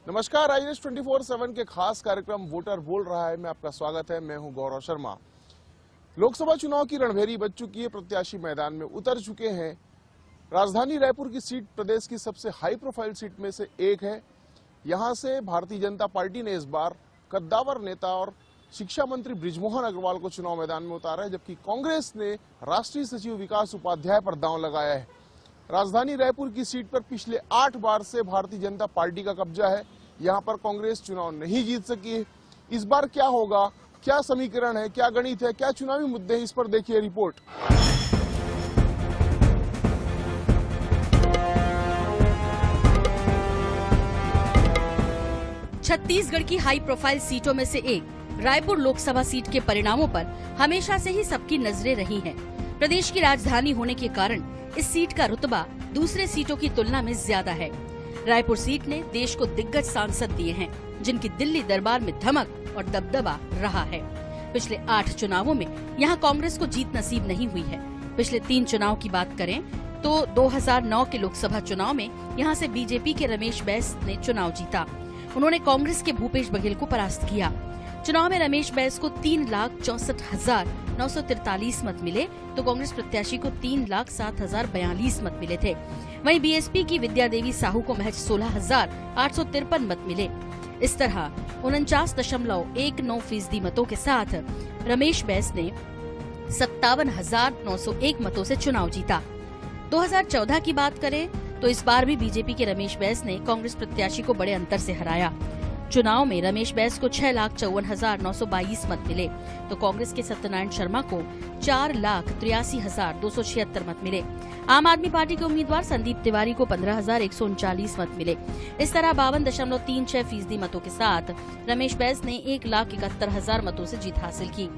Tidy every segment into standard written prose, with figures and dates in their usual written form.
नमस्कार, आईएनएस 24/7 के खास कार्यक्रम वोटर बोल रहा है में आपका स्वागत है। मैं हूं गौरव शर्मा। लोकसभा चुनाव की रणभेरी बज चुकी है, प्रत्याशी मैदान में उतर चुके हैं। राजधानी रायपुर की सीट प्रदेश की सबसे हाई प्रोफाइल सीट में से एक है। यहां से भारतीय जनता पार्टी ने इस बार कद्दावर नेता और शिक्षा मंत्री बृजमोहन अग्रवाल को चुनाव मैदान में उतारा है, जबकि कांग्रेस ने राष्ट्रीय सचिव विकास उपाध्याय पर दांव लगाया है। राजधानी रायपुर की सीट पर पिछले 8 बार से भारतीय जनता पार्टी का कब्जा है। यहां पर कांग्रेस चुनाव नहीं जीत सकी है। इस बार क्या होगा, क्या समीकरण है, क्या गणित है, क्या चुनावी मुद्दे हैं, इस पर देखिए रिपोर्ट। छत्तीसगढ़ की हाई प्रोफाइल सीटों में से एक रायपुर लोकसभा सीट के परिणामों पर हमेशा से ही सबकी नजरें रही हैं। प्रदेश की राजधानी होने के कारण इस सीट का रुतबा दूसरे सीटों की तुलना में ज्यादा है। रायपुर सीट ने देश को दिग्गज सांसद दिए हैं, जिनकी दिल्ली दरबार में धमक और दबदबा रहा है। पिछले 8 चुनावों में यहां कांग्रेस को जीत नसीब नहीं हुई है। पिछले 3 चुनाव की बात करें तो 2009 के लोकसभा चुनाव में यहां से बीजेपी के रमेश बैस ने चुनाव जीता। उन्होंने कांग्रेस के भूपेश बघेल को परास्त किया। चुनाव में रमेश बैस को 3,64,943 मत मिले तो कांग्रेस प्रत्याशी को 3,07,042 मत मिले थे। वहीं बीएसपी की विद्या देवी साहू को महज 16,853 मत मिले। इस तरह 49.19% मतों के साथ रमेश बैस ने 57,901 मतों से चुनाव जीता। 2014 की बात करें तो इस बार भी बीजेपी के रमेश बैस ने कांग्रेस प्रत्याशी को बड़े अंतर से हराया। चुनाव में रमेश बैस को 6,54,922 मत मिले तो कांग्रेस के सत्यनारायण शर्मा को 4,83,276 मत मिले। आम आदमी पार्टी के उम्मीदवार संदीप तिवारी को 15,139 मत मिले। इस तरह 52.36% मतों के साथ रमेश बैस ने 1,71,000 मतों से जीत हासिल की।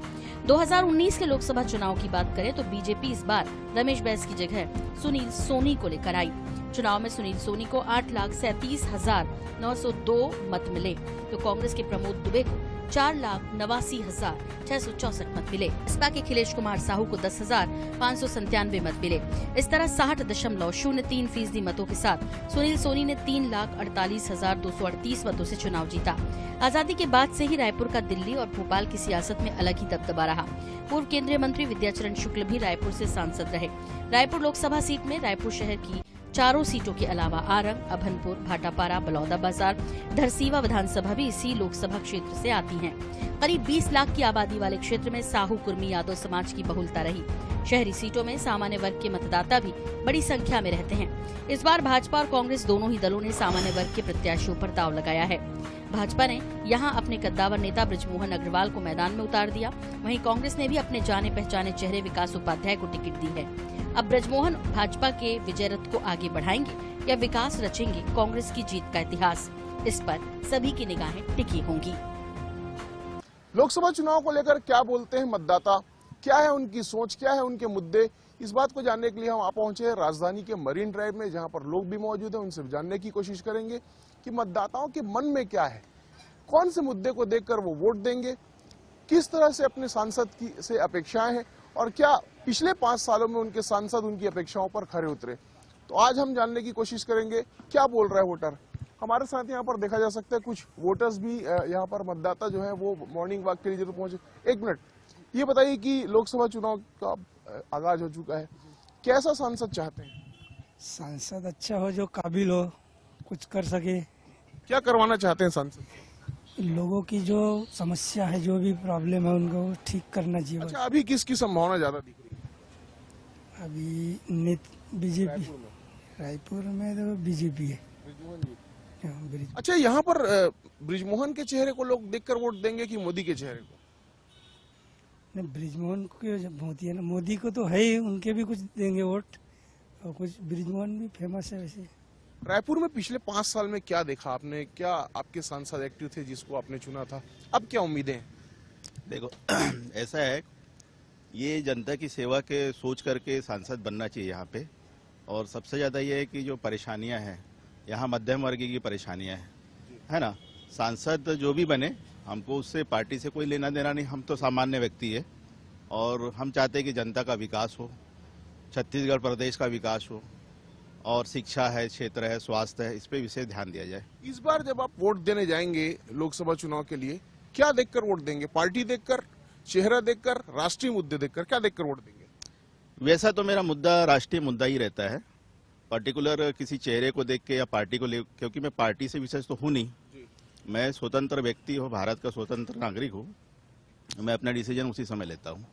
2019 के लोकसभा चुनाव की बात करें तो बीजेपी इस बार रमेश बैस की जगह सुनील सोनी को लेकर आई। चुनाव में सुनील सोनी को 8,37,902 मत मिले तो कांग्रेस के प्रमोद दुबे को 4,89,664 मत मिले। बसपा के खिलेश कुमार साहू को 10,597 मत मिले। इस तरह 60.03% मतों के साथ सुनील सोनी ने 3,48,238 मतों से चुनाव जीता। आजादी के बाद से ही रायपुर का दिल्ली और भोपाल की सियासत में अलग ही दबदबा रहा। पूर्व केंद्रीय मंत्री विद्याचरण शुक्ल भी रायपुर से सांसद रहे। रायपुर लोकसभा सीट में रायपुर शहर की चारों सीटों के अलावा आरंग, अभनपुर, भाटापारा, बलौदाबाजार, धरसीवा विधानसभा भी इसी लोकसभा क्षेत्र से आती हैं। करीब 20 लाख की आबादी वाले क्षेत्र में साहू कुर्मी यादव समाज की बहुलता रही। शहरी सीटों में सामान्य वर्ग के मतदाता भी बड़ी संख्या में रहते हैं। इस बार भाजपा और कांग्रेस दोनों ही दलों ने सामान्य वर्ग के प्रत्याशियों पर दांव लगाया है। भाजपा ने यहां अपने कद्दावर नेता बृजमोहन अग्रवाल को मैदान में उतार दिया। वहीं कांग्रेस ने भी अपने जाने पहचाने चेहरे विकास उपाध्याय को टिकट दी है। अब बृजमोहन भाजपा के विजय रथ को आगे बढ़ाएंगे या विकास रचेंगे कांग्रेस की जीत का इतिहास, इस पर सभी की निगाहें टिकी होंगी। लोकसभा चुनाव को लेकर क्या बोलते हैं मतदाता, क्या है उनकी सोच, क्या है उनके मुद्दे, इस बात को जानने के लिए हम आ पहुंचे हैं राजधानी के मरीन ड्राइव में, जहां पर लोग भी मौजूद हैं। उनसे जानने की कोशिश करेंगे कि मतदाताओं के मन में क्या है, कौन से मुद्दे को देखकर वो वोट देंगे, किस तरह से अपने सांसद की से अपेक्षाएं हैं और क्या पिछले 5 सालों में उनके सांसद उनकी अपेक्षाओं पर खरे उतरे। तो आज हम जानने की कोशिश करेंगे क्या बोल रहा है वोटर। हमारे साथ यहाँ पर देखा जा सकता है कुछ वोटर्स भी यहाँ पर मतदाता जो है वो मॉर्निंग वॉक के लिए जरूर पहुंचे। एक मिनट, ये बताइए कि लोकसभा चुनाव का आगाज हो चुका है, कैसा सांसद चाहते हैं? सांसद अच्छा हो, जो काबिल हो, कुछ कर सके। क्या करवाना चाहते हैं सांसद? लोगों की जो समस्या है, जो भी प्रॉब्लम है, उनको ठीक करना चाहिए। अच्छा, अभी किसकी संभावना ज्यादा दिख रही है? अभी बीजेपी रायपुर में तो बीजेपी है। अच्छा, यहाँ पर बृजमोहन के चेहरे को लोग देखकर वोट देंगे कि मोदी के चेहरे को? नहीं, बृजमोहन को मोदी है ना, मोदी को तो है ही, उनके भी कुछ देंगे वोट, और कुछ बृजमोहन भी फेमस है वैसे। रायपुर में पिछले 5 साल में क्या देखा आपने, क्या आपके सांसद एक्टिव थे जिसको आपने चुना था, अब क्या उम्मीदें हैं? देखो ऐसा है, ये जनता की सेवा के सोच करके सांसद बनना चाहिए यहाँ पे। और सबसे ज़्यादा ये है कि जो परेशानियाँ हैं यहाँ, मध्यम वर्ग की परेशानियाँ हैं, है ना। सांसद जो भी बने, हमको उससे पार्टी से कोई लेना देना नहीं, हम तो सामान्य व्यक्ति है और हम चाहते हैं कि जनता का विकास हो, छत्तीसगढ़ प्रदेश का विकास हो। और शिक्षा है, क्षेत्र है, स्वास्थ्य है, इस पे विशेष ध्यान दिया जाए। इस बार जब आप वोट देने जाएंगे लोकसभा चुनाव के लिए, क्या देखकर वोट देंगे? पार्टी देखकर, चेहरा देखकर, राष्ट्रीय मुद्दे देखकर, क्या देखकर वोट देंगे? वैसा तो मेरा मुद्दा राष्ट्रीय मुद्दा ही रहता है, पर्टिकुलर किसी चेहरे को देख के या पार्टी को ले, क्योंकि मैं पार्टी से विशेष तो हूँ नहीं। मैं स्वतंत्र व्यक्ति हूँ, भारत का स्वतंत्र नागरिक हूँ। मैं अपना डिसीजन उसी समय लेता हूँ।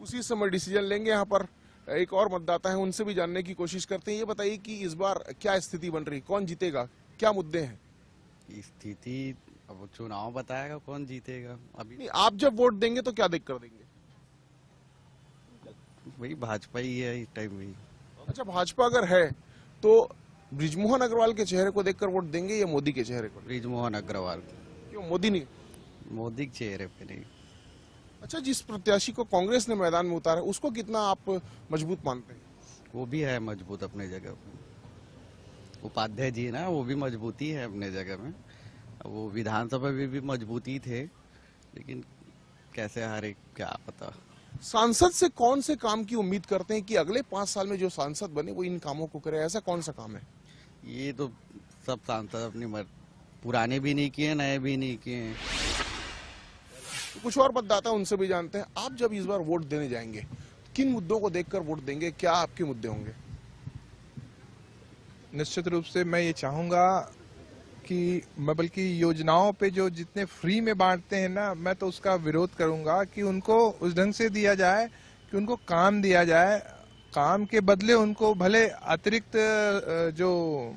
उसी समय डिसीजन लेंगे। यहाँ पर एक और मतदाता है, उनसे भी जानने की कोशिश करते हैं। ये बताइए कि इस बार क्या स्थिति बन रही, कौन जीतेगा, क्या मुद्दे हैं? स्थिति अब चुनाव बताएगा कौन जीतेगा। अभी नहीं, आप जब वोट देंगे तो क्या देख कर देंगे? वही भाजपा ही है इस टाइम भी। अच्छा, भाजपा अगर है तो बृजमोहन अग्रवाल के चेहरे को देखकर वोट देंगे या मोदी के चेहरे को? बृजमोहन अग्रवाल। क्यों मोदी नहीं? मोदी के चेहरे पे नहीं। अच्छा, जिस प्रत्याशी को कांग्रेस ने मैदान में उतारा उसको कितना आप मजबूत मानते हैं? वो भी है मजबूत अपने जगह पे। उपाध्याय जी ना, वो भी मजबूती है अपने जगह में। वो विधानसभा में भी मजबूती थे, लेकिन कैसे हारे क्या पता। सांसद से कौन से काम की उम्मीद करते हैं कि अगले 5 साल में जो सांसद बने वो इन कामों को करे? ऐसा कौन सा काम है? ये तो सब सांसद अपनी पुराने भी नहीं किए, नए भी नहीं किए। कुछ और मतदाता उनसे भी जानते हैं। आप जब इस बार वोट देने जाएंगे, किन मुद्दों को देखकर वोट देंगे? क्या आपके मुद्दे होंगे? निश्चित रूप से मैं ये चाहूंगा कि मैं बल्कि योजनाओं पे जो जितने फ्री में बांटते हैं ना, मैं तो उसका विरोध करूंगा कि उनको उस ढंग से दिया जाए कि उनको काम दिया जाए। काम के बदले उनको भले अतिरिक्त जो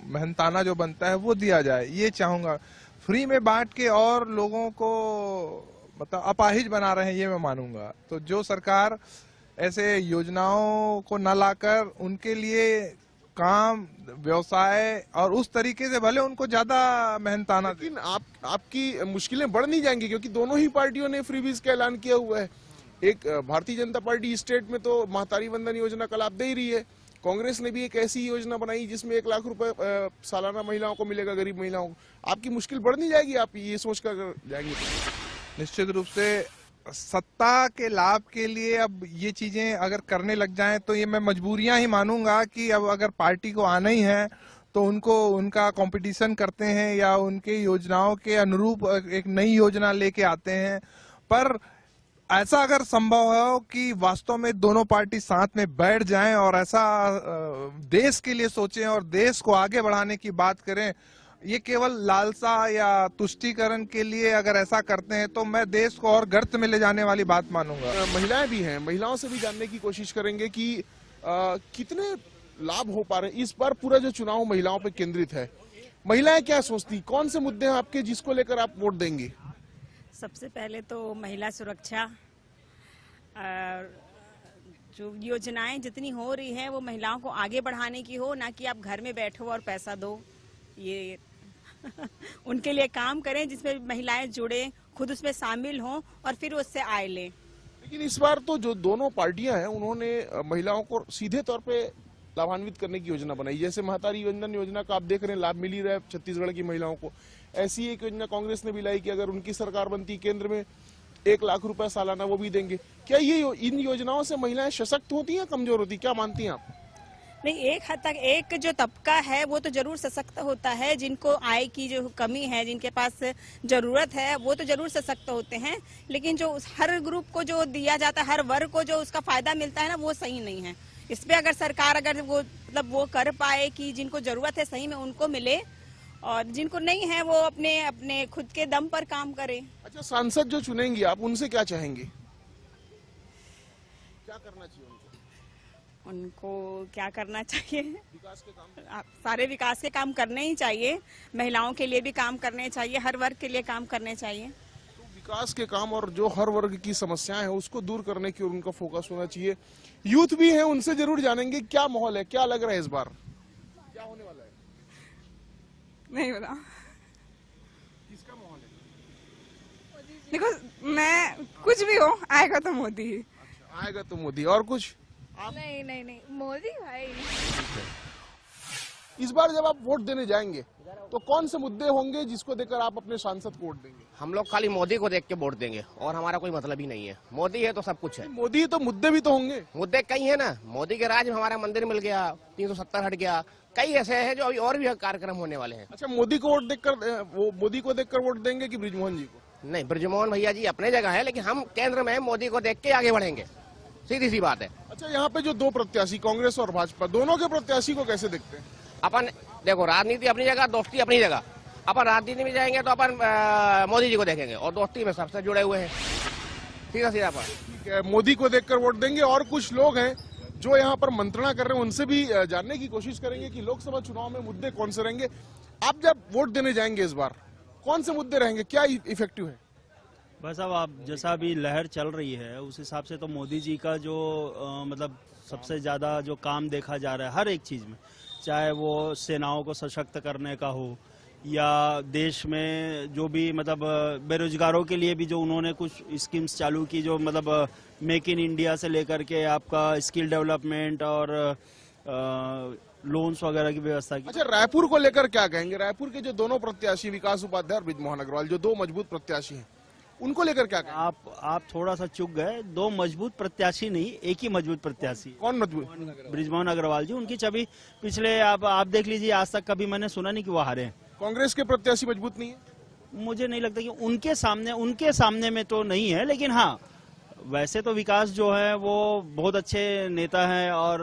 मेहनताना जो बनता है वो दिया जाए, ये चाहूंगा। फ्री में बांट के और लोगों को मतलब अपाहिज बना रहे हैं, ये मैं मानूंगा। तो जो सरकार ऐसे योजनाओं को न लाकर उनके लिए काम, व्यवसाय और उस तरीके से भले उनको ज्यादा मेहनताना दे। लेकिन आपकी मुश्किलें बढ़ नहीं जाएंगी, क्योंकि दोनों ही पार्टियों ने फ्रीबीज का ऐलान किया हुआ है। एक भारतीय जनता पार्टी स्टेट में तो महतारी वंदन योजना का लाभ दे ही रही है। कांग्रेस ने भी एक ऐसी योजना बनाई जिसमें 1 लाख रुपए सालाना महिलाओं को मिलेगा, गरीब महिलाओं को। आपकी मुश्किल बढ़ नहीं जाएगी आप ये सोचकर जाएंगे तो? निश्चित रूप से सत्ता के लाभ के लिए अब ये चीजें अगर करने लग जाएं तो ये मैं मजबूरियां ही मानूंगा कि अब अगर पार्टी को आना ही है तो उनको उनका कंपटीशन करते हैं या उनके योजनाओं के अनुरूप एक नई योजना लेके आते हैं। पर ऐसा अगर संभव हो कि वास्तव में दोनों पार्टी साथ में बैठ जाएं और ऐसा देश के लिए सोचें और देश को आगे बढ़ाने की बात करें, ये केवल लालसा या तुष्टीकरण के लिए अगर ऐसा करते हैं तो मैं देश को और गर्त में ले जाने वाली बात मानूंगा। महिलाएं भी हैं, महिलाओं से भी जानने की कोशिश करेंगे कि कितने लाभ हो पा रहे हैं। इस बार पूरा जो चुनाव महिलाओं पे केंद्रित है, महिलाएं क्या सोचती, कौन से मुद्दे हैं आपके जिसको लेकर आप वोट देंगी? सबसे पहले तो महिला सुरक्षा, और जो योजनाएं जितनी हो रही है वो महिलाओं को आगे बढ़ाने की हो, ना कि आप घर में बैठो और पैसा दो। ये उनके लिए काम करें जिसमें महिलाएं जुड़े, खुद उसमें शामिल हों और फिर उससे आय लें। लेकिन इस बार तो जो दोनों पार्टियां हैं उन्होंने महिलाओं को सीधे तौर पे लाभान्वित करने की योजना बनाई। जैसे महतारी वंदन योजना का आप देख रहे हैं, लाभ मिल ही रहा है छत्तीसगढ़ की महिलाओं को। ऐसी एक योजना कांग्रेस ने भी लाई कि अगर उनकी सरकार बनती केंद्र में 1 लाख रुपए सालाना वो भी देंगे। क्या ये इन योजनाओं से महिलाएं सशक्त होती हैं, कमजोर होती, क्या मानती हैं आप? नहीं, एक हद तक एक जो तबका है वो तो जरूर सशक्त होता है। जिनको आय की जो कमी है, जिनके पास जरूरत है, वो तो जरूर सशक्त होते हैं। लेकिन जो हर ग्रुप को जो दिया जाता है, हर वर्ग को जो उसका फायदा मिलता है ना, वो सही नहीं है। इस पे अगर सरकार अगर वो मतलब वो कर पाए कि जिनको जरूरत है सही में उनको मिले, और जिनको नहीं है वो अपने अपने खुद के दम पर काम करे। अच्छा, सांसद जो चुनेंगी आप, उनसे क्या चाहेंगे, क्या करना चाहिए उनको क्या करना चाहिए? विकास के काम? सारे विकास के काम करने ही चाहिए। महिलाओं के लिए भी काम करने चाहिए, हर वर्ग के लिए काम करने चाहिए। तो विकास के काम और जो हर वर्ग की समस्याएं हैं उसको दूर करने की ओर उनका फोकस होना चाहिए। यूथ भी है, उनसे जरूर जानेंगे क्या माहौल है, क्या लग रहा है इस बार, क्या होने वाला है? नहीं पता किसका माहौल है? देखो, मैं कुछ भी हो, आएगा तो मोदी ही। अच्छा, आएगा तो मोदी। और कुछ? नहीं मोदी भाई। इस बार जब आप वोट देने जाएंगे तो कौन से मुद्दे होंगे जिसको देखकर आप अपने सांसद को वोट देंगे? हम लोग खाली मोदी को देख के वोट देंगे और हमारा कोई मतलब ही नहीं है। मोदी है तो सब कुछ है। मोदी तो मुद्दे भी तो होंगे। मुद्दे कई है ना। मोदी के राज में हमारा मंदिर मिल गया, 370 हट गया, कई ऐसे हैं जो अभी और भी कार्यक्रम होने वाले हैं। अच्छा, मोदी को वोट देखकर वो मोदी को देखकर वोट देंगे कि बृजमोहन जी को? नहीं, ब्रजमोहन भैया जी अपने जगह है, लेकिन हम केंद्र में मोदी को देख के आगे बढ़ेंगे, सीधी सी बात है। अच्छा, यहाँ पे जो दो प्रत्याशी कांग्रेस और भाजपा, दोनों के प्रत्याशी को कैसे देखते हैं? अपन देखो, राजनीति अपनी जगह, दोस्ती अपनी जगह। अपन राजनीति में जाएंगे तो अपन मोदी जी को देखेंगे, और दोस्ती में सबसे जुड़े हुए हैं, सीधा सीधा बात। ठीक है, मोदी को देखकर वोट देंगे। और कुछ लोग हैं जो यहाँ पर मंत्रणा कर रहे हैं, उनसे भी जानने की कोशिश करेंगे कि लोकसभा चुनाव में मुद्दे कौन से रहेंगे। आप जब वोट देने जाएंगे इस बार, कौन से मुद्दे रहेंगे, क्या इफेक्टिव है? बस अब आप जैसा अभी लहर चल रही है उस हिसाब से तो मोदी जी का जो मतलब सबसे ज्यादा जो काम देखा जा रहा है हर एक चीज में, चाहे वो सेनाओं को सशक्त करने का हो या देश में जो भी मतलब बेरोजगारों के लिए भी जो उन्होंने कुछ स्कीम्स चालू की, जो मतलब मेक इन इंडिया से लेकर के आपका स्किल डेवलपमेंट और लोन्स वगैरह की व्यवस्था की। अच्छा, रायपुर को लेकर क्या कहेंगे? रायपुर के जो दोनों प्रत्याशी विकास उपाध्याय और बृजमोहन अग्रवाल, जो दो मजबूत प्रत्याशी हैं, उनको लेकर क्या कहेंगे? आप थोड़ा सा चूक गए, दो मजबूत प्रत्याशी नहीं, एक ही मजबूत प्रत्याशी। कौन मजबूत? बृजमोहन अग्रवाल जी, उनकी छवि पिछले आप देख लीजिए, आज तक कभी मैंने सुना नहीं कि वो हारे हैं। कांग्रेस के प्रत्याशी मजबूत नहीं है? मुझे नहीं लगता कि उनके सामने में तो नहीं है, लेकिन हाँ वैसे तो विकास जो है वो बहुत अच्छे नेता हैं और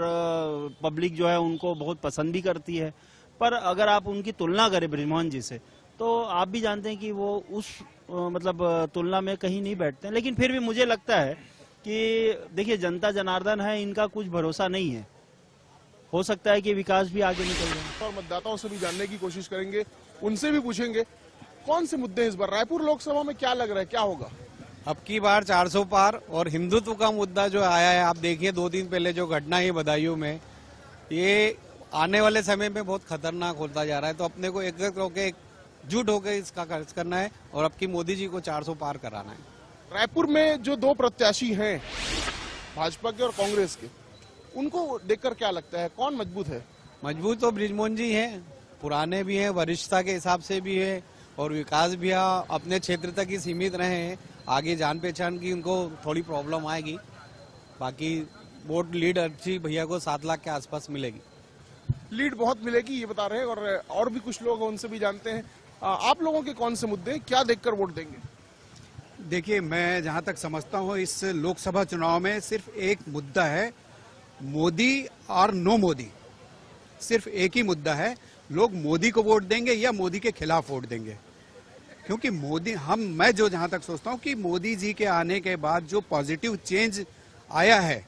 पब्लिक जो है उनको बहुत पसंद भी करती है। पर अगर आप उनकी तुलना करें बृजमोहन जी से, तो आप भी जानते हैं कि वो उस मतलब तुलना में कहीं नहीं बैठते हैं। लेकिन फिर भी मुझे लगता है कि देखिए, जनता जनार्दन है, इनका कुछ भरोसा नहीं है, हो सकता है कि विकास भी आगे निकल जाए। और मतदाताओं से भी जानने की कोशिश करेंगे, उनसे भी पूछेंगे कौन से मुद्दे इस बार रायपुर लोकसभा में क्या लग रहा है, क्या होगा? अब की बार 400 पार और हिंदुत्व का मुद्दा जो आया है, आप देखिए 2 दिन पहले जो घटना है बदायूं में, ये आने वाले समय में बहुत खतरनाक होता जा रहा है। तो अपने को एकजुट होकर जुट होकर इसका कार्य करना है और अब की मोदी जी को 400 पार कराना है। रायपुर में जो दो प्रत्याशी हैं भाजपा के और कांग्रेस के, उनको देखकर क्या लगता है, कौन मजबूत है? मजबूत तो बृजमोहन जी हैं, पुराने भी हैं, वरिष्ठता के हिसाब से भी है और विकास भी अपने क्षेत्र तक ही सीमित रहे हैं। आगे जान पहचान की उनको थोड़ी प्रॉब्लम आएगी, बाकी वोट लीड अच्छी भैया को 7 लाख के आसपास मिलेगी। लीड बहुत मिलेगी ये बता रहे हैं। और भी कुछ लोग हैं, उनसे भी जानते हैं। आप लोगों के कौन से मुद्दे, क्या देखकर वोट देंगे? देखिए, मैं जहां तक समझता हूं इस लोकसभा चुनाव में सिर्फ एक मुद्दा है, मोदी और नो मोदी। सिर्फ एक ही मुद्दा है, लोग मोदी को वोट देंगे या मोदी के खिलाफ वोट देंगे। क्योंकि मैं जो जहां तक सोचता हूं कि मोदी जी के आने के बाद जो पॉजिटिव चेंज आया है,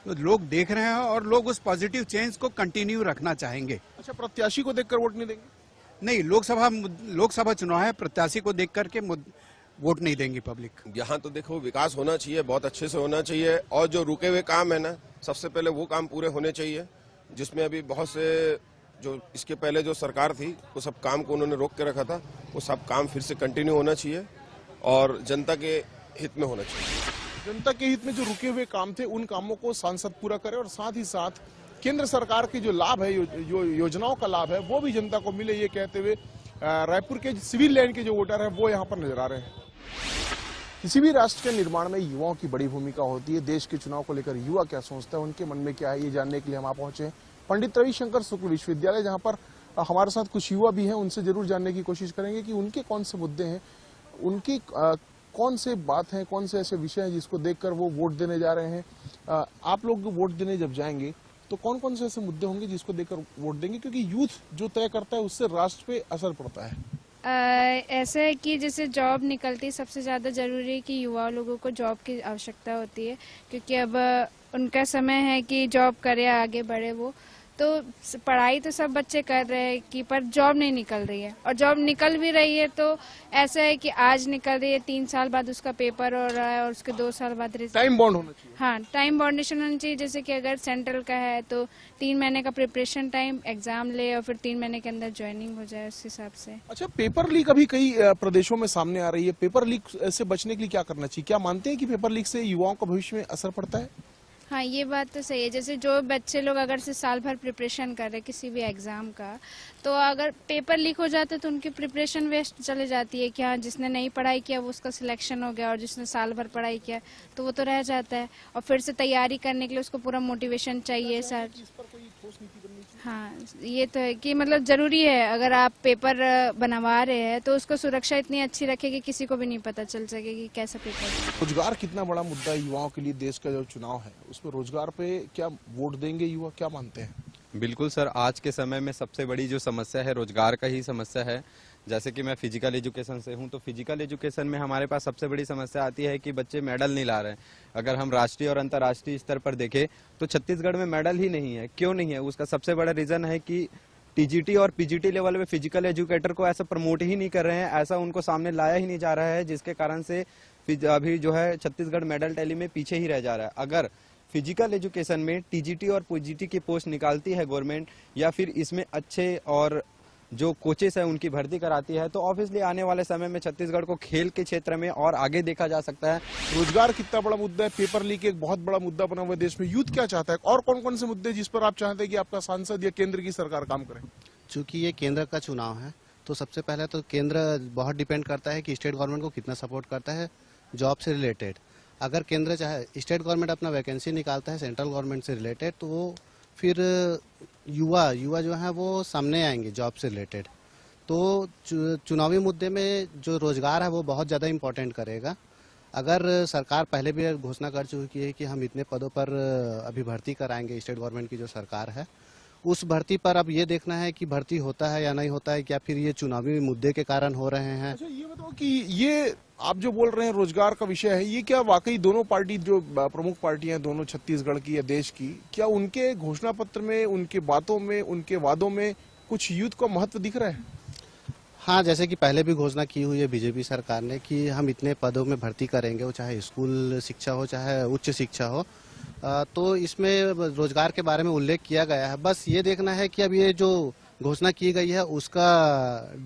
तो लोग देख रहे हैं और लोग उस पॉजिटिव चेंज को कंटिन्यू रखना चाहेंगे। अच्छा, प्रत्याशी को देखकर वोट नहीं देंगे? नहीं, लोकसभा चुनाव है, प्रत्याशी को देख करके वोट नहीं देंगी पब्लिक। यहाँ तो देखो, विकास होना चाहिए, बहुत अच्छे से होना चाहिए, और जो रुके हुए काम है ना, सबसे पहले वो काम पूरे होने चाहिए, जिसमें अभी बहुत से जो इसके पहले जो सरकार थी वो सब काम को उन्होंने रोक के रखा था, वो सब काम फिर से कंटिन्यू होना चाहिए और जनता के हित में होना चाहिए। जनता के हित में जो रुके हुए काम थे, उन कामों को सांसद पूरा करें और साथ ही साथ केंद्र सरकार की जो लाभ है, जो योजनाओं का लाभ है, वो भी जनता को मिले, ये कहते हुए रायपुर के सिविल लाइन के जो वोटर है वो यहाँ पर नजर आ रहे हैं। किसी भी राष्ट्र के निर्माण में युवाओं की बड़ी भूमिका होती है। देश के चुनाव को लेकर युवा क्या सोचता है, उनके मन में क्या है, ये जानने के लिए हम आप पहुंचे हैं पंडित रविशंकर शुक्ल विश्वविद्यालय, जहां पर हमारे साथ कुछ युवा भी हैं। उनसे जरूर जानने की कोशिश करेंगे कि उनके कौन से मुद्दे हैं, उनकी कौन से बात है, कौन से ऐसे विषय हैं जिसको देखकर वो वोट देने जा रहे हैं। आप लोग वोट देने जब जाएंगे तो कौन कौन से ऐसे मुद्दे होंगे जिसको देखकर वोट देंगे, क्योंकि यूथ जो तय करता है उससे राष्ट्र पे असर पड़ता है। ऐसा है कि जैसे जॉब निकलती, सबसे ज़्यादा ज़रूरी है कि युवा लोगों को जॉब की आवश्यकता होती है, क्योंकि अब उनका समय है कि जॉब करे, आगे बढ़े। वो तो पढ़ाई तो सब बच्चे कर रहे हैं कि पर जॉब नहीं निकल रही है, और जॉब निकल भी रही है तो ऐसा है कि आज निकल रही है, 3 साल बाद उसका पेपर हो रहा है और उसके 2 साल बाद टाइम बॉन्ड होना चाहिए। हाँ, टाइम बाउंडेशन होना चाहिए। जैसे कि अगर सेंट्रल का है तो 3 महीने का प्रिपरेशन टाइम, एग्जाम ले और फिर 3 महीने के अंदर ज्वाइनिंग हो जाए, उस हिसाब से। अच्छा, पेपर लीक अभी कई प्रदेशों में सामने आ रही है। पेपर लीक से बचने के लिए क्या करना चाहिए? क्या मानते हैं कि पेपर लीक से युवाओं का भविष्य में असर पड़ता है? हाँ, ये बात तो सही है। जैसे जो बच्चे लोग अगर से साल भर प्रिपरेशन कर रहे किसी भी एग्जाम का, तो अगर पेपर लीक हो जाता है तो उनकी प्रिपरेशन वेस्ट चले जाती है। कि हाँ, जिसने नहीं पढ़ाई किया वो उसका सिलेक्शन हो गया, और जिसने साल भर पढ़ाई किया तो वो तो रह जाता है, और फिर से तैयारी करने के लिए उसको पूरा मोटिवेशन चाहिए सर। हाँ, ये तो है कि मतलब जरूरी है, अगर आप पेपर बनवा रहे हैं तो उसको सुरक्षा इतनी अच्छी रखें कि किसी को भी नहीं पता चल सके कि कैसा पेपर है। रोजगार कितना बड़ा मुद्दा है युवाओं के लिए। देश का जो चुनाव है उसमें रोजगार पे क्या वोट देंगे युवा, क्या मानते हैं? बिल्कुल सर, आज के समय में सबसे बड़ी जो समस्या है रोजगार का ही समस्या है। जैसे कि मैं फिजिकल एजुकेशन से हूं, तो फिजिकल एजुकेशन में हमारे पास सबसे बड़ी समस्या आती है कि बच्चे मेडल नहीं ला रहे हैं। अगर हम राष्ट्रीय और अंतर्राष्ट्रीय स्तर पर देखें तो छत्तीसगढ़ में मेडल ही नहीं है। क्यों नहीं है? उसका सबसे बड़ा रीजन है कि टीजीटी और पीजीटी लेवल में फिजिकल एजुकेटर को ऐसा प्रमोट ही नहीं कर रहे हैं, ऐसा उनको सामने लाया ही नहीं जा रहा है, जिसके कारण से अभी जो है छत्तीसगढ़ मेडल टैली में पीछे ही रह जा रहा है। अगर फिजिकल एजुकेशन में टीजीटी और पीजीटी की पोस्ट निकालती है गवर्नमेंट, या फिर इसमें अच्छे और जो कोचेस है उनकी भर्ती कराती है, तो ऑब्वियसली आने वाले समय में छत्तीसगढ़ को खेल के क्षेत्र में और आगे देखा जा सकता है। रोजगार कितना बड़ा मुद्दा है, पेपर लीक एक बहुत बड़ा मुद्दा बना हुआ है देश में। यूथ क्या चाहता है और कौन कौन से मुद्दे जिस पर आप चाहते हैं कि आपका सांसद या केंद्र की सरकार काम करे? चूंकि ये केंद्र का चुनाव है तो सबसे पहले तो केंद्र बहुत डिपेंड करता है कि स्टेट गवर्नमेंट को कितना सपोर्ट करता है जॉब से रिलेटेड। अगर केंद्र चाहे स्टेट गवर्नमेंट अपना वैकेंसी निकालता है सेंट्रल गवर्नमेंट से रिलेटेड, तो वो फिर युवा जो है वो सामने आएंगे जॉब से रिलेटेड। तो चुनावी मुद्दे में जो रोजगार है वो बहुत ज़्यादा इम्पोर्टेंट करेगा। अगर सरकार पहले भी घोषणा कर चुकी है कि हम इतने पदों पर अभी भर्ती कराएंगे, स्टेट गवर्नमेंट की जो सरकार है उस भर्ती पर अब ये देखना है कि भर्ती होता है या नहीं होता है, क्या फिर ये चुनावी मुद्दे के कारण हो रहे हैं। अच्छा, ये बताओ कि ये आप जो बोल रहे हैं रोजगार का विषय है, ये क्या वाकई दोनों पार्टी जो प्रमुख पार्टियां दोनों छत्तीसगढ़ की या देश की, क्या उनके घोषणा पत्र में, उनके बातों में, उनके वादों में कुछ यूथ का महत्व दिख रहा है? हाँ, जैसे कि पहले भी घोषणा की हुई है बीजेपी सरकार ने कि हम इतने पदों में भर्ती करेंगे, वो चाहे स्कूल शिक्षा हो चाहे उच्च शिक्षा हो। तो इसमें रोजगार के बारे में उल्लेख किया गया है। बस ये देखना है कि अब ये जो घोषणा की गई है उसका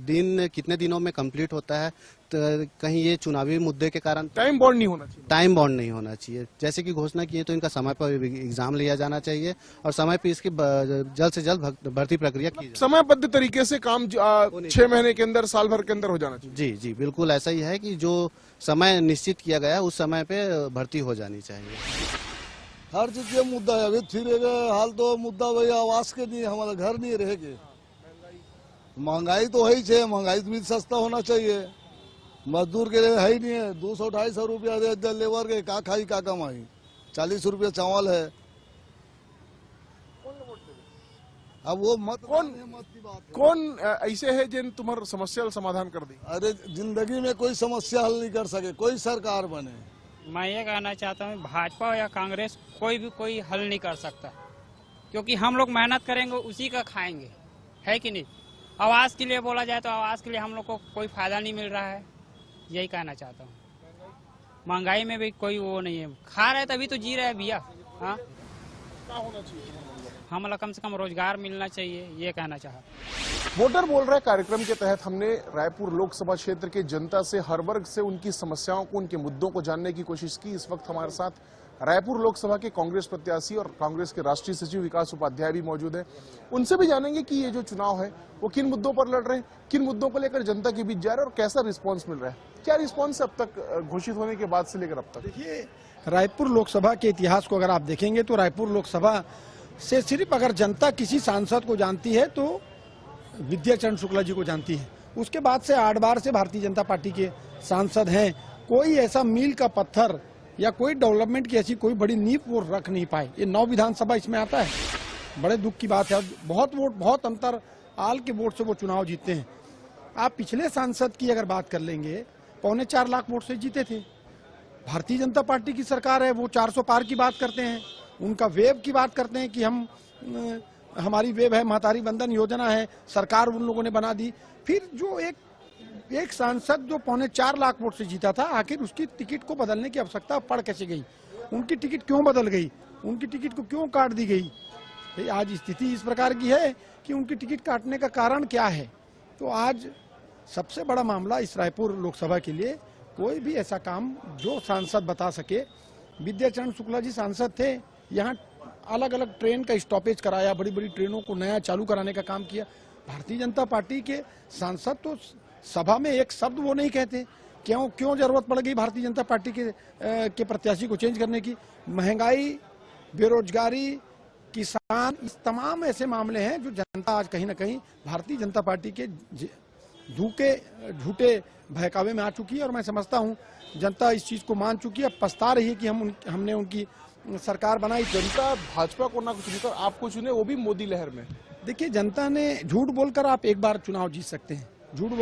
दिन कितने दिनों में कंप्लीट होता है। तो कहीं ये चुनावी मुद्दे के कारण टाइम बॉन्ड नहीं होना चाहिए। टाइम बॉन्ड नहीं होना चाहिए। जैसे कि घोषणा की है तो इनका समय पर एग्जाम लिया जाना चाहिए और समय पर इसकी जल्द से जल्द भर्ती प्रक्रिया की जाए। समयबद्ध तरीके से काम 6 महीने के अंदर, साल भर के अंदर हो जाना चाहिए। जी जी, बिल्कुल ऐसा ही है कि जो समय निश्चित किया गया है उस समय पे भर्ती हो जानी चाहिए। हर चीज के मुद्दा है। अभी फिर हाल तो मुद्दा भाई आवास के नहीं, हमारा घर नहीं रहेगा। महंगाई तो है ही, महंगाई भी सस्ता होना चाहिए। मजदूर के लिए है ही नहीं है। 200-250 रुपया लेबर के का खाई का कमाई। 40 रुपया चावल है। अब वो मत की बात कौन ऐसे है जिन तुम्हारा समस्या समाधान कर दी? अरे जिंदगी में कोई समस्या हल नहीं कर सके, कोई सरकार बने। मैं ये कहना चाहता हूँ भाजपा या कांग्रेस कोई हल नहीं कर सकता, क्योंकि हम लोग मेहनत करेंगे उसी का खाएंगे, है कि नहीं। आवास के लिए बोला जाए तो आवास के लिए हम लोग को कोई फायदा नहीं मिल रहा है, यही कहना चाहता हूँ। महंगाई में भी कोई वो नहीं है, खा रहे तभी तो जी रहे भैया। हाँ, हम लोग कम से कम रोजगार मिलना चाहिए, ये कहना चाहता। वोटर बोल रहे कार्यक्रम के तहत हमने रायपुर लोकसभा क्षेत्र के जनता से हर वर्ग से उनकी समस्याओं को, उनके मुद्दों को जानने की कोशिश की। इस वक्त हमारे साथ रायपुर लोकसभा के कांग्रेस प्रत्याशी और कांग्रेस के राष्ट्रीय सचिव विकास उपाध्याय भी मौजूद हैं। उनसे भी जानेंगे कि ये जो चुनाव है वो किन मुद्दों पर लड़ रहे हैं, किन मुद्दों को लेकर जनता के बीच जा रहे हैं और कैसा रिस्पॉन्स मिल रहा है। क्या रिस्पॉन्स अब तक घोषित होने के बाद से लेकर अब तक? देखिए, रायपुर लोकसभा के इतिहास को अगर आप देखेंगे तो रायपुर लोकसभा से सिर्फ अगर जनता किसी सांसद को जानती है तो विद्याचरण शुक्ला जी को जानती है। उसके बाद से 8 बार से भारतीय जनता पार्टी के सांसद हैं। कोई ऐसा मील का पत्थर या कोई डेवलपमेंट की ऐसी कोई बड़ी नींव वो रख नहीं पाए। ये 9 विधानसभा इसमें आता है। बड़े दुख की बात है, बहुत वोट, बहुत अंतर आल के वोट से वो चुनाव जीतते हैं। आप पिछले सांसद की अगर बात कर लेंगे, 4.25 लाख वोट से जीते थे। भारतीय जनता पार्टी की सरकार है, वो 400 पार की बात करते हैं। उनका वेब की बात करते हैं कि हमारी वेब है, महतारी बंधन योजना है, सरकार उन लोगों ने बना दी। फिर जो एक सांसद जो 4.25 लाख वोट से जीता था, आखिर उसकी टिकट को बदलने की आवश्यकता पड़ कैसे गई? उनकी टिकट क्यों बदल गई? उनकी टिकट को क्यों काट दी गई? आज स्थिति इस प्रकार की है कि उनकी टिकट काटने का कारण क्या है? तो आज सबसे बड़ा मामला इस रायपुर लोकसभा के लिए कोई भी ऐसा काम जो सांसद बता सके। विद्याचरण शुक्ला जी सांसद थे, यहाँ अलग अलग ट्रेन का स्टॉपेज कराया, बड़ी बड़ी ट्रेनों को नया चालू कराने का काम किया। भारतीय जनता पार्टी के सांसद तो सभा में एक शब्द वो नहीं कहते। क्यों जरूरत पड़ गई भारतीय जनता पार्टी के प्रत्याशी को चेंज करने की? महंगाई, बेरोजगारी, किसान, इस तमाम ऐसे मामले हैं जो जनता आज कहीं ना कहीं भारतीय जनता पार्टी के झूठे बहकावे में आ चुकी है। और मैं समझता हूं जनता इस चीज को मान चुकी है, पछता रही है कि हमने उनकी सरकार बनाई। जनता भाजपा को ना चुनकर आपको चुने, वो भी मोदी लहर में। देखिए, जनता ने झूठ बोलकर आप एक बार चुनाव जीत सकते हैं, झूठ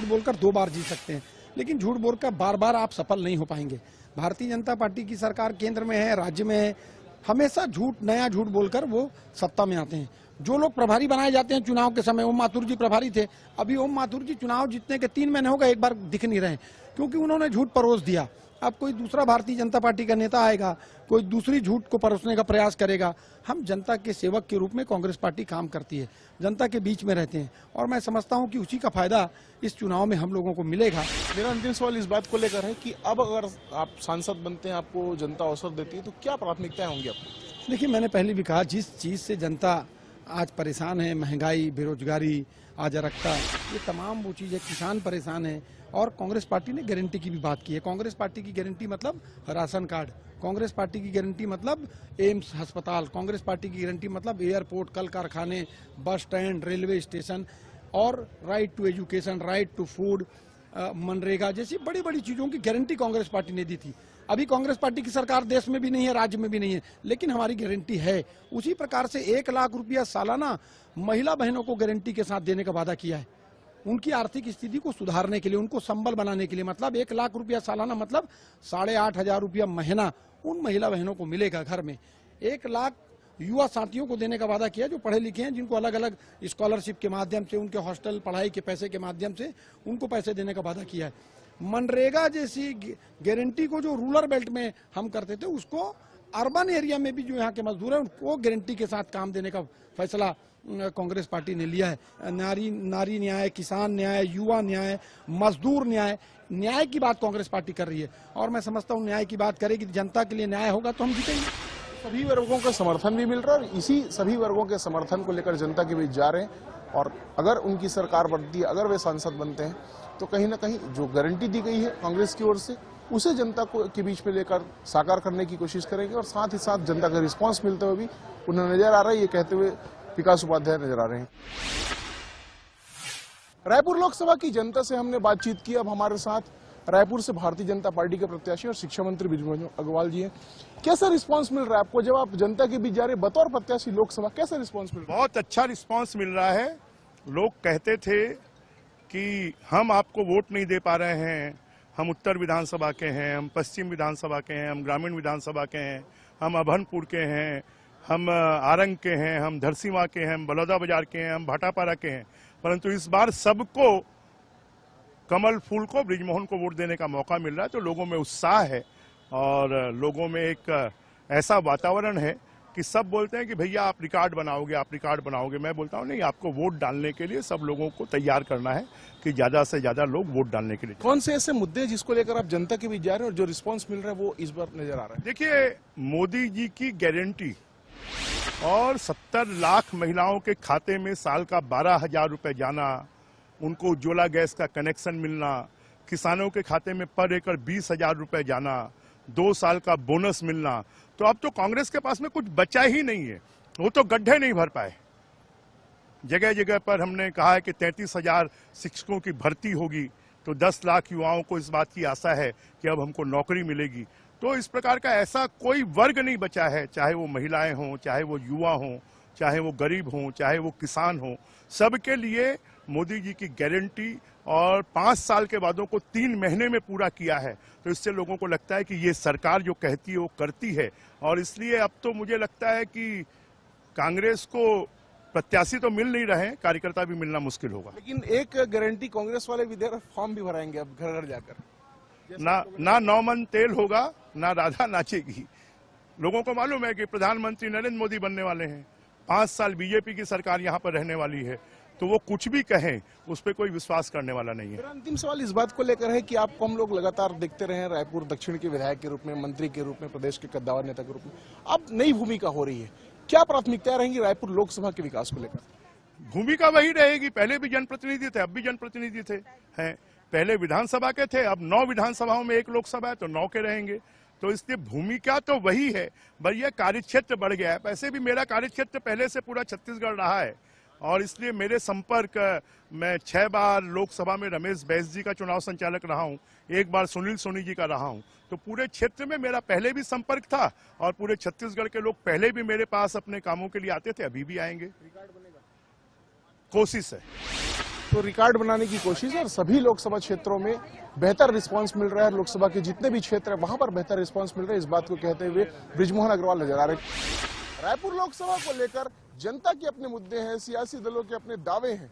बोलकर 2 बार जीत सकते हैं, लेकिन झूठ बोलकर बार-बार आप सफल नहीं हो पाएंगे। भारतीय जनता पार्टी की सरकार केंद्र में है, राज्य में है, हमेशा नया झूठ बोलकर वो सत्ता में आते हैं। जो लोग प्रभारी बनाए जाते हैं चुनाव के समय, ओम माथुर जी प्रभारी थे, अभी ओम माथुर जी चुनाव जीतने के 3 महीने हो गए, एक बार दिख नहीं रहे, क्योंकि उन्होंने झूठ परोस दिया। अब कोई दूसरा भारतीय जनता पार्टी का नेता आएगा, कोई दूसरी झूठ को परोसने का प्रयास करेगा। हम जनता के सेवक के रूप में कांग्रेस पार्टी काम करती है, जनता के बीच में रहते हैं, और मैं समझता हूं कि उसी का फायदा इस चुनाव में हम लोगों को मिलेगा। मेरा अंतिम सवाल इस बात को लेकर है कि अब अगर आप सांसद बनते हैं, आपको जनता अवसर देती है, तो क्या प्राथमिकताएं होंगी आपकी? देखिए, मैंने पहले भी कहा, जिस चीज से जनता आज परेशान है, महंगाई, बेरोजगारी, अराजकता, ये तमाम वो चीजें, किसान परेशान है, और कांग्रेस पार्टी ने गारंटी की भी बात की है। कांग्रेस पार्टी की गारंटी मतलब राशन कार्ड, कांग्रेस पार्टी की गारंटी मतलब एम्स अस्पताल, कांग्रेस पार्टी की गारंटी मतलब एयरपोर्ट, कल कारखाने, बस स्टैंड, रेलवे स्टेशन, और right to education, right to food, MNREGA जैसी बड़ी बड़ी चीजों की गारंटी कांग्रेस पार्टी ने दी थी। अभी कांग्रेस पार्टी की सरकार देश में भी नहीं है, राज्य में भी नहीं है, लेकिन हमारी गारंटी है। उसी प्रकार से 1 लाख रुपया सालाना महिला बहनों को गारंटी के साथ देने का वादा किया है, उनकी आर्थिक स्थिति को सुधारने के लिए, उनको संबल बनाने के लिए। मतलब 1 लाख रुपया सालाना मतलब 8,500 रुपया महीना उन महिला बहनों को मिलेगा घर में। 1 लाख युवा साथियों को देने का वादा किया जो पढ़े लिखे हैं, जिनको अलग अलग स्कॉलरशिप के माध्यम से, उनके हॉस्टल पढ़ाई के पैसे के माध्यम से उनको पैसे देने का वादा किया है। मनरेगा जैसी गारंटी को जो रूरल बेल्ट में हम करते थे, उसको अर्बन एरिया में भी जो यहाँ के मजदूर हैं उनको गारंटी के साथ काम देने का फैसला कांग्रेस पार्टी ने लिया है। नारी न्याय, किसान न्याय, युवा न्याय, मजदूर न्याय की बात कांग्रेस पार्टी कर रही है, और मैं समझता हूँ न्याय की बात करेगी, जनता के लिए न्याय होगा तो हम जीतेंगे। सभी वर्गों का समर्थन भी मिल रहा है, और इसी सभी वर्गों के समर्थन को लेकर जनता के बीच जा रहे हैं। और अगर उनकी सरकार बनती है, अगर वे सांसद बनते हैं, तो कहीं ना कहीं जो गारंटी दी गई है कांग्रेस की ओर से, उसे जनता को के बीच में लेकर साकार करने की कोशिश करेंगे। और साथ ही साथ जनता का रिस्पांस मिलते हुए भी उन्हें नजर आ रहा है, ये कहते हुए विकास उपाध्याय नजर आ रहे हैं। रायपुर लोकसभा की जनता से हमने बातचीत की। अब हमारे साथ रायपुर से भारतीय जनता पार्टी के प्रत्याशी और शिक्षा मंत्री बृजमोहन अग्रवाल जी हैं। कैसा रिस्पांस मिल रहा है आपको जब आप जनता के बीच जा रहे बतौर प्रत्याशी लोकसभा? कैसा रिस्पांस मिल रहा है? बहुत अच्छा रिस्पांस मिल रहा है। लोग कहते थे कि हम आपको वोट नहीं दे पा रहे हैं, हम उत्तर विधानसभा के हैं, हम पश्चिम विधानसभा के हैं, हम ग्रामीण विधानसभा के हैं, हम अभनपुर के हैं, हम आरंग के हैं, हम धरसीवा के हैं, हम बलौदा बाजार के हैं, हम भाटापारा के हैं, परंतु इस बार सबको, कमल फूल को, बृजमोहन को वोट देने का मौका मिल रहा है। तो लोगों में उत्साह है और लोगों में एक ऐसा वातावरण है कि सब बोलते हैं कि भैया आप रिकॉर्ड बनाओगे, आप रिकॉर्ड बनाओगे। मैं बोलता हूँ नहीं, आपको वोट डालने के लिए सब लोगों को तैयार करना है कि ज्यादा से ज्यादा लोग वोट डालने के लिए। कौन से ऐसे मुद्दे हैं जिसको लेकर आप जनता के बीच जा रहे हैं और जो रिस्पांस मिल रहा है वो इस बार नजर आ रहा है? देखिए, मोदी जी की गारंटी और 70 लाख महिलाओं के खाते में साल का 12,000 रुपए जाना, उनको उज्ज्वला गैस का कनेक्शन मिलना, किसानों के खाते में पर एकड़ 20,000 रुपए जाना, 2 साल का बोनस मिलना, तो अब तो कांग्रेस के पास में कुछ बचा ही नहीं है। वो तो गड्ढे नहीं भर पाए। जगह जगह पर हमने कहा है कि 33,000 शिक्षकों की भर्ती होगी, तो 10 लाख युवाओं को इस बात की आशा है कि अब हमको नौकरी मिलेगी। तो इस प्रकार का ऐसा कोई वर्ग नहीं बचा है, चाहे वो महिलाएं हों, चाहे वो युवा हों, चाहे वो गरीब हों, चाहे वो किसान हों, सबके लिए मोदी जी की गारंटी और 5 साल के वादों को 3 महीने में पूरा किया है। तो इससे लोगों को लगता है कि ये सरकार जो कहती है वो करती है, और इसलिए अब तो मुझे लगता है कि कांग्रेस को प्रत्याशी तो मिल नहीं रहे, कार्यकर्ता भी मिलना मुश्किल होगा। लेकिन एक गारंटी कांग्रेस वाले भी दे रहे, फॉर्म भी भराएंगे अब घर घर जाकर। ना 9 मन तेल होगा, ना राधा नाचेगी। लोगों को मालूम है कि प्रधानमंत्री नरेंद्र मोदी बनने वाले हैं, 5 साल बीजेपी की सरकार यहाँ पर रहने वाली है, तो वो कुछ भी कहें उस पर कोई विश्वास करने वाला नहीं है। मेरा अंतिम सवाल इस बात को लेकर है कि आपको हम लोग लगातार देखते रहे हैं रायपुर दक्षिण के विधायक के रूप में, मंत्री के रूप में, प्रदेश के कद्दावर नेता के रूप में, अब नई भूमिका हो रही है। क्या प्राथमिकताएं रहेंगी रायपुर लोकसभा के विकास को लेकर? भूमिका वही रहेगी। पहले भी जनप्रतिनिधि थे, अब भी जनप्रतिनिधि थे हैं। पहले विधानसभा के थे, अब 9 विधानसभाओं में 1 लोकसभा है, तो 9 के रहेंगे। तो इसलिए भूमिका तो वही है, भैया कार्यक्षेत्र बढ़ गया है। वैसे भी मेरा कार्यक्षेत्र पहले से पूरा छत्तीसगढ़ रहा है और इसलिए मेरे संपर्क, मैं 6 बार लोकसभा में रमेश बैस जी का चुनाव संचालक रहा हूं, 1 बार सुनील सोनी जी का रहा हूं, तो पूरे क्षेत्र में मेरा पहले भी संपर्क था और पूरे छत्तीसगढ़ के लोग पहले भी मेरे पास अपने कामों के लिए आते थे, अभी भी आएंगे। कोशिश है तो रिकॉर्ड बनाने की कोशिश है और सभी लोकसभा क्षेत्रों में बेहतर रिस्पांस मिल रहा है। लोकसभा के जितने भी क्षेत्र है वहां पर बेहतर रिस्पांस मिल रहा है, इस बात को कहते हुए बृजमोहन अग्रवाल नजर आ रहे हैं। रायपुर लोकसभा को लेकर जनता के अपने मुद्दे हैं, सियासी दलों के अपने दावे हैं।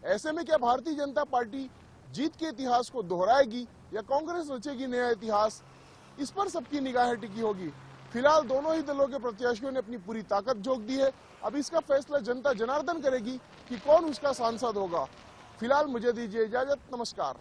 ऐसे में क्या भारतीय जनता पार्टी जीत के इतिहास को दोहराएगी या कांग्रेस रचेगी नया इतिहास, इस पर सबकी निगाहें टिकी होगी। फिलहाल दोनों ही दलों के प्रत्याशियों ने अपनी पूरी ताकत झोंक दी है। अब इसका फैसला जनता जनार्दन करेगी कि कौन उसका सांसद होगा। फिलहाल मुझे दीजिए इजाजत, नमस्कार।